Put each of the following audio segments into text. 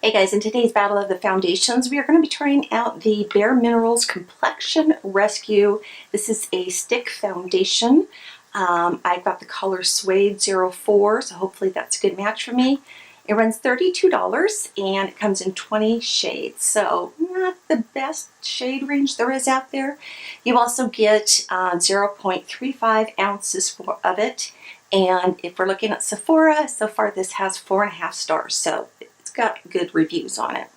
Hey guys, in today's battle of the foundations, we are going to be trying out the BareMinerals Complexion Rescue. This is a stick foundation. I got the color Suede 04, so hopefully that's a good match for me. It runs $32 and it comes in 20 shades, so not the best shade range there is out there. You also get 0.35 ounces of it, and if we're looking at Sephora, so far this has 4.5 stars, so it's got good reviews on it.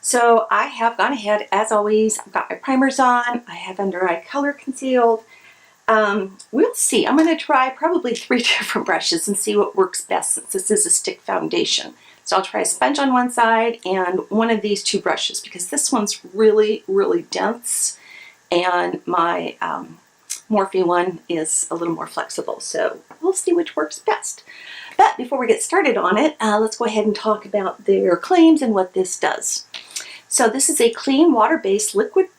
So I have gone ahead, as always, I've got my primers on, I have under eye color concealed. We'll see. I'm going to try probably 3 different brushes and see what works best since this is a stick foundation. So I'll try a sponge on one side and one of these 2 brushes because this one's really, really dense and my Morphe one is a little more flexible. So we'll see which works best. But before we get started on it, let's go ahead and talk about their claims and what this does. So this is a clean water-based liquid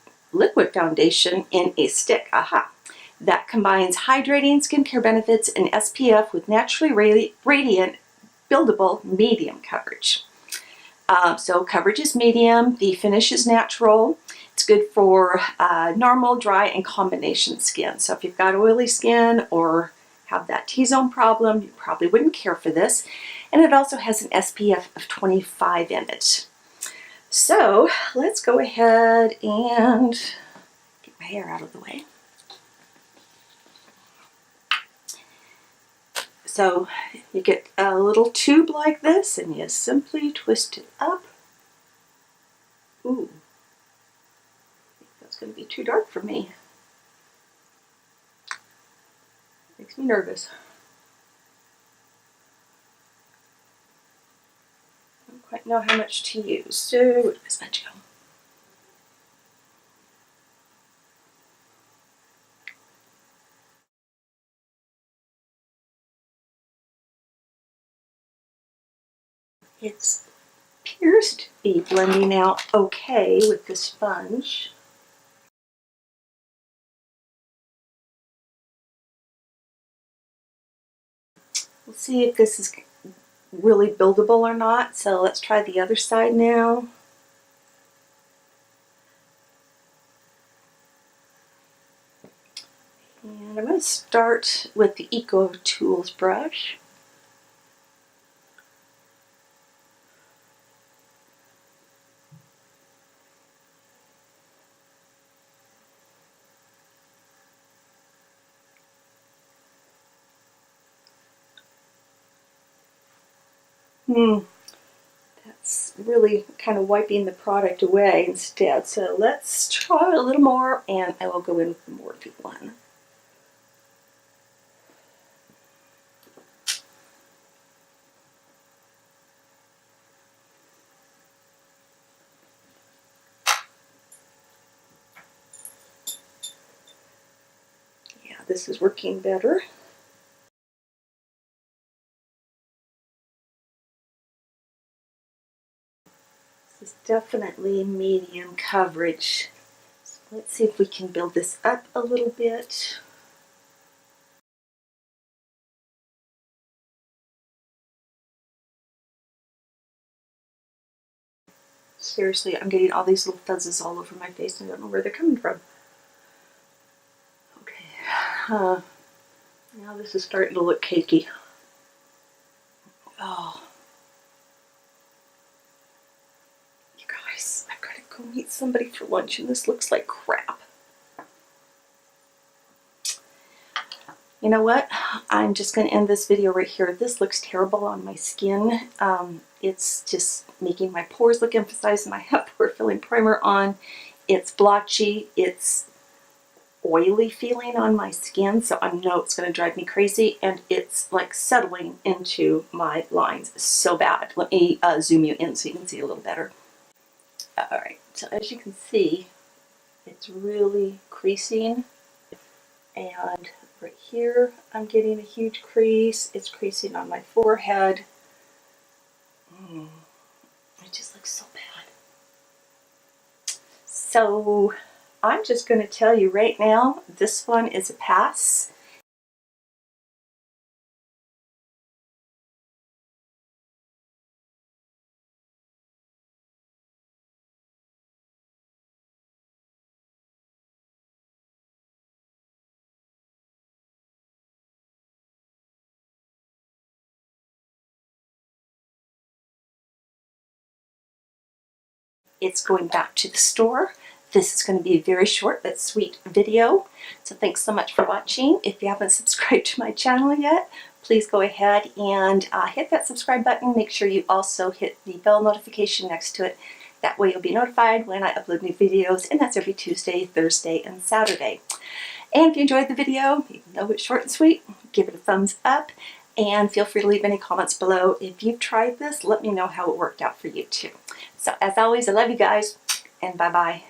foundation in a stick. Aha! That combines hydrating skincare benefits and SPF with naturally radiant, buildable medium coverage. So coverage is medium, the finish is natural. It's good for normal, dry, and combination skin. So if you've got oily skin or have that T-zone problem, you probably wouldn't care for this. And it also has an SPF of 25 in it. So let's go ahead and get my hair out of the way. So you get a little tube like this and you simply twist it up. Ooh, I think that's going to be too dark for me. Makes me nervous. I don't quite know how much to use, so where does this much go? It appears to be blending out okay with the sponge. We'll see if this is really buildable or not. So let's try the other side now. And I'm going to start with the Eco Tools brush. That's really kind of wiping the product away instead. So let's try a little more and I will go in with the Morphe one. Yeah, this is working better. This is definitely medium coverage. So let's see if we can build this up a little bit. Seriously, I'm getting all these little fuzzes all over my face and I don't know where they're coming from. Okay, now this is starting to look cakey. Oh. I've got to go meet somebody for lunch and this looks like crap. You know what? I'm just going to end this video right here. This looks terrible on my skin. It's just making my pores look emphasized and I have pore filling primer on. It's blotchy. It's oily feeling on my skin, so I know it's going to drive me crazy, and it's like settling into my lines so bad. Let me zoom you in so you can see a little better. Alright, so as you can see, it's really creasing, and right here I'm getting a huge crease. It's creasing on my forehead. It just looks so bad. So I'm just going to tell you right now, this one is a pass. it's going back to the store. This is going to be a very short but sweet video. So thanks so much for watching. If you haven't subscribed to my channel yet, please go ahead and hit that subscribe button. Make sure you also hit the bell notification next to it. That way you'll be notified when I upload new videos, and that's every Tuesday, Thursday, and Saturday. And if you enjoyed the video, even though it's short and sweet, give it a thumbs up, and feel free to leave any comments below. If you've tried this, let me know how it worked out for you too. So as always, I love you guys, and bye-bye.